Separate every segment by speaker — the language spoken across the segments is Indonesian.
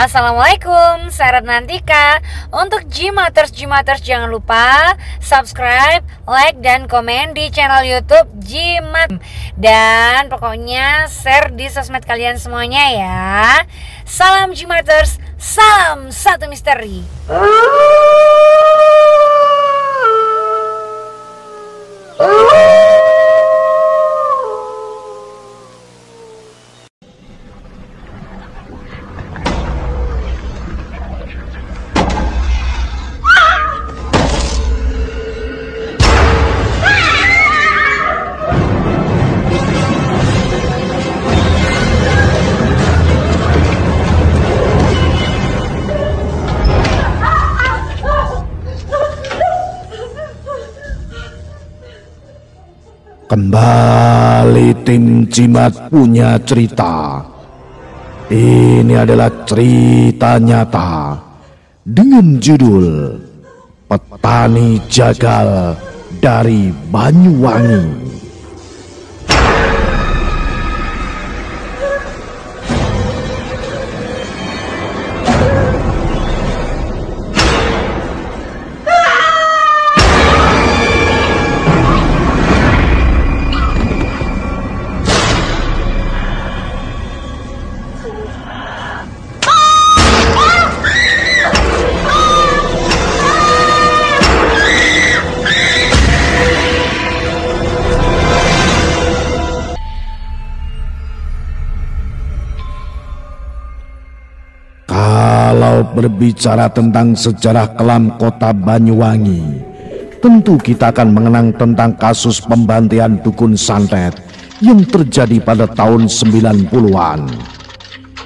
Speaker 1: Assalamualaikum, saya Ratnantika. Untuk Gmaters jangan lupa subscribe, like, dan komen di channel YouTube Gmat. Dan pokoknya share di sosmed kalian semuanya ya. Salam Gmaters, salam satu misteri.
Speaker 2: Kembali tim Jimat punya cerita. Ini adalah cerita nyata dengan judul Petani Jagal dari Banyuwangi. Kalau berbicara tentang sejarah kelam kota Banyuwangi, tentu kita akan mengenang tentang kasus pembantian dukun santet yang terjadi pada tahun 90-an.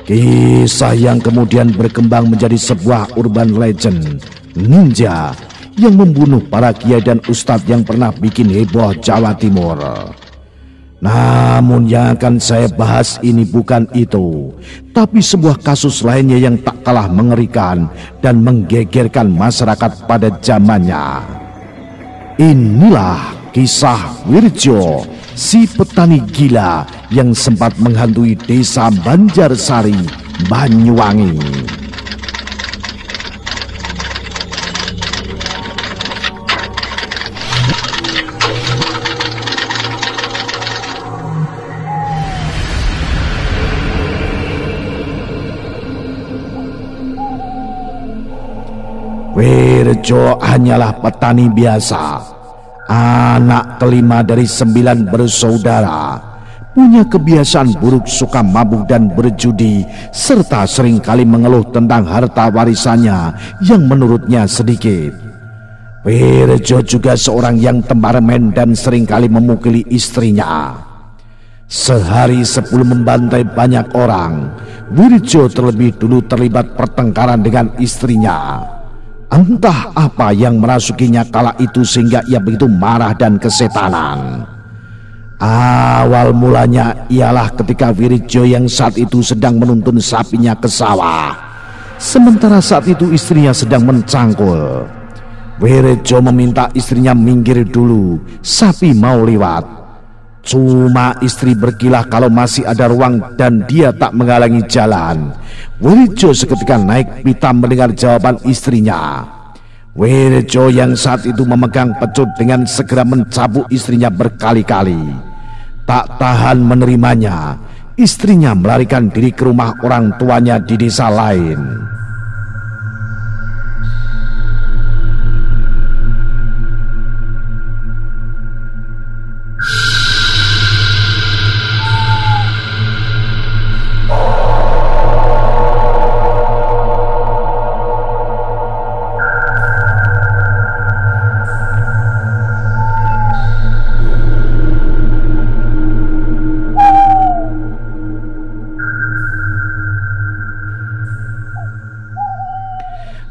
Speaker 2: Kisah yang kemudian berkembang menjadi sebuah urban legend ninja yang membunuh para kiai dan ustadz yang pernah bikin heboh Jawa Timur. Namun yang akan saya bahas ini bukan itu, tapi sebuah kasus lainnya yang tak kalah mengerikan dan menggegerkan masyarakat pada zamannya. Inilah kisah Wirjo, si petani gila yang sempat menghantui desa Banjarsari, Banyuwangi. Wirjo hanyalah petani biasa, anak kelima dari 9 bersaudara, punya kebiasaan buruk, suka mabuk dan berjudi, serta seringkali mengeluh tentang harta warisannya yang menurutnya sedikit. Wirjo juga seorang yang temperamen dan seringkali memukuli istrinya. Sehari sebelum membantai banyak orang, Wirjo terlebih dulu terlibat pertengkaran dengan istrinya. Entah apa yang merasukinya kala itu sehingga ia begitu marah dan kesetanan. Awal mulanya ialah ketika Wirjo yang saat itu sedang menuntun sapinya ke sawah, sementara saat itu istrinya sedang mencangkul. Wirjo meminta istrinya minggir dulu, sapi mau lewat. Cuma istri berkilah kalau masih ada ruang dan dia tak menghalangi jalan. Wirjo seketika naik pitam mendengar jawaban istrinya. Wirjo yang saat itu memegang pecut dengan segera mencabuk istrinya berkali-kali. Tak tahan menerimanya, istrinya melarikan diri ke rumah orang tuanya di desa lain.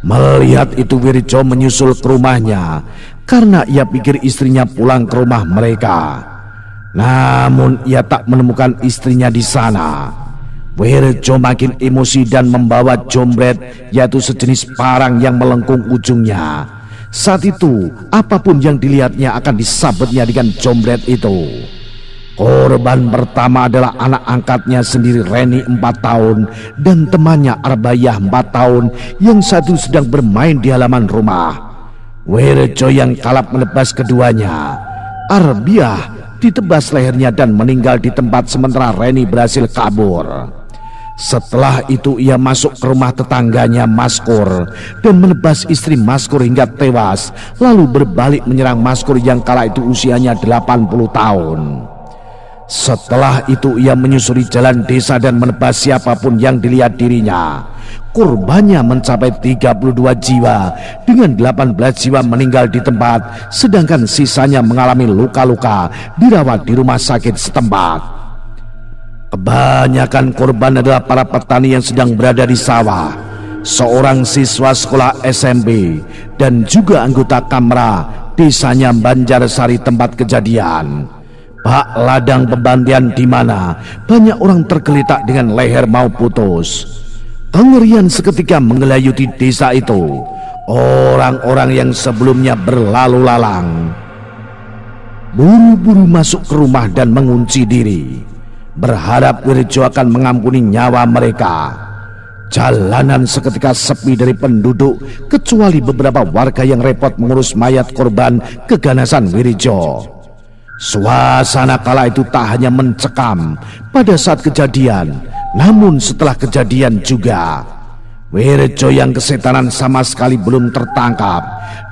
Speaker 2: Melihat itu Wirjo menyusul ke rumahnya karena ia pikir istrinya pulang ke rumah mereka. Namun ia tak menemukan istrinya di sana. Wirjo makin emosi dan membawa jombret, yaitu sejenis parang yang melengkung ujungnya. Saat itu apapun yang dilihatnya akan disabetnya dengan jombret itu. Korban pertama adalah anak angkatnya sendiri, Reni 4 tahun, dan temannya Arbayah 4 tahun, yang satu sedang bermain di halaman rumah. Wirjo yang kalap menebas keduanya. Arbayah ditebas lehernya dan meninggal di tempat, sementara Reni berhasil kabur. Setelah itu ia masuk ke rumah tetangganya Maskur dan menebas istri Maskur hingga tewas, lalu berbalik menyerang Maskur yang kala itu usianya 80 tahun. Setelah itu ia menyusuri jalan desa dan menebas siapapun yang dilihat dirinya. Korbannya mencapai 32 jiwa, dengan 18 jiwa meninggal di tempat, sedangkan sisanya mengalami luka-luka dirawat di rumah sakit setempat. Kebanyakan korban adalah para petani yang sedang berada di sawah, seorang siswa sekolah SMP, dan juga anggota Kamra desanya Banjarsari tempat kejadian. Bak ladang pembantian di mana banyak orang tergeletak dengan leher mau putus. Kengerian seketika menggelayuti desa itu. Orang-orang yang sebelumnya berlalu lalang buru-buru masuk ke rumah dan mengunci diri, berharap Wirjo akan mengampuni nyawa mereka. Jalanan seketika sepi dari penduduk, kecuali beberapa warga yang repot mengurus mayat korban keganasan Wirjo. Suasana kala itu tak hanya mencekam pada saat kejadian, namun setelah kejadian juga. Wirjo yang kesetanan sama sekali belum tertangkap.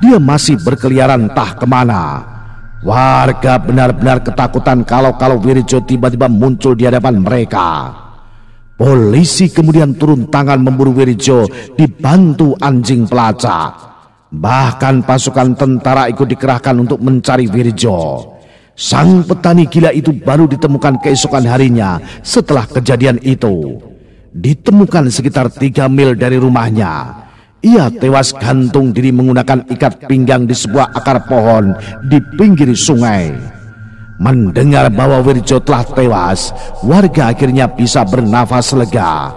Speaker 2: Dia masih berkeliaran entah kemana. Warga benar-benar ketakutan kalau Wirjo tiba-tiba muncul di hadapan mereka. Polisi kemudian turun tangan memburu Wirjo dibantu anjing pelacak. Bahkan pasukan tentara ikut dikerahkan untuk mencari Wirjo. Sang petani gila itu baru ditemukan keesokan harinya setelah kejadian itu. Ditemukan sekitar 3 mil dari rumahnya. Ia tewas gantung diri menggunakan ikat pinggang di sebuah akar pohon di pinggir sungai. Mendengar bahwa Wirjo telah tewas, warga akhirnya bisa bernafas lega.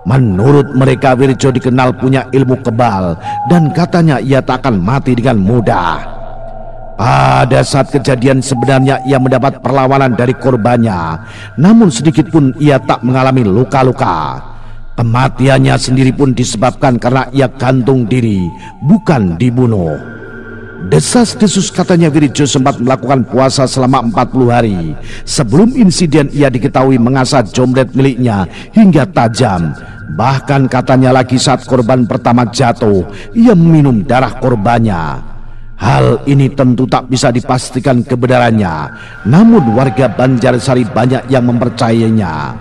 Speaker 2: Menurut mereka, Wirjo dikenal punya ilmu kebal dan katanya ia tak akan mati dengan mudah. Pada saat kejadian sebenarnya ia mendapat perlawanan dari korbannya, namun sedikit pun ia tak mengalami luka-luka. Kematiannya sendiri pun disebabkan karena ia gantung diri, bukan dibunuh. Desas-desus katanya Wirjo sempat melakukan puasa selama 40 hari. Sebelum insiden ia diketahui mengasah jomret miliknya hingga tajam. Bahkan katanya lagi saat korban pertama jatuh, ia meminum darah korbannya. Hal ini tentu tak bisa dipastikan kebenarannya, namun warga Banjarsari banyak yang mempercayainya.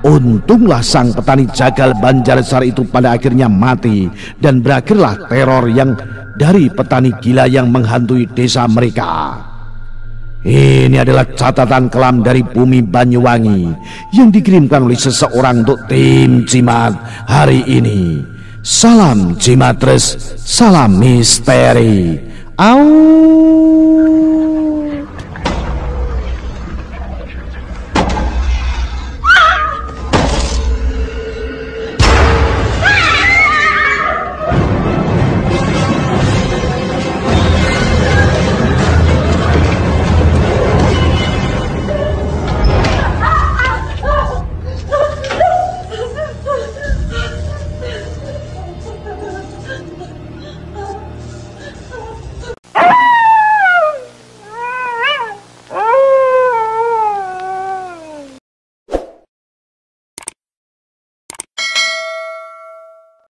Speaker 2: Untunglah sang petani jagal Banjarsari itu pada akhirnya mati, dan berakhirlah teror yang dari petani gila yang menghantui desa mereka. Ini adalah catatan kelam dari bumi Banyuwangi yang dikirimkan oleh seseorang untuk tim Jimat hari ini. Salam Jimatres, salam misteri. Au.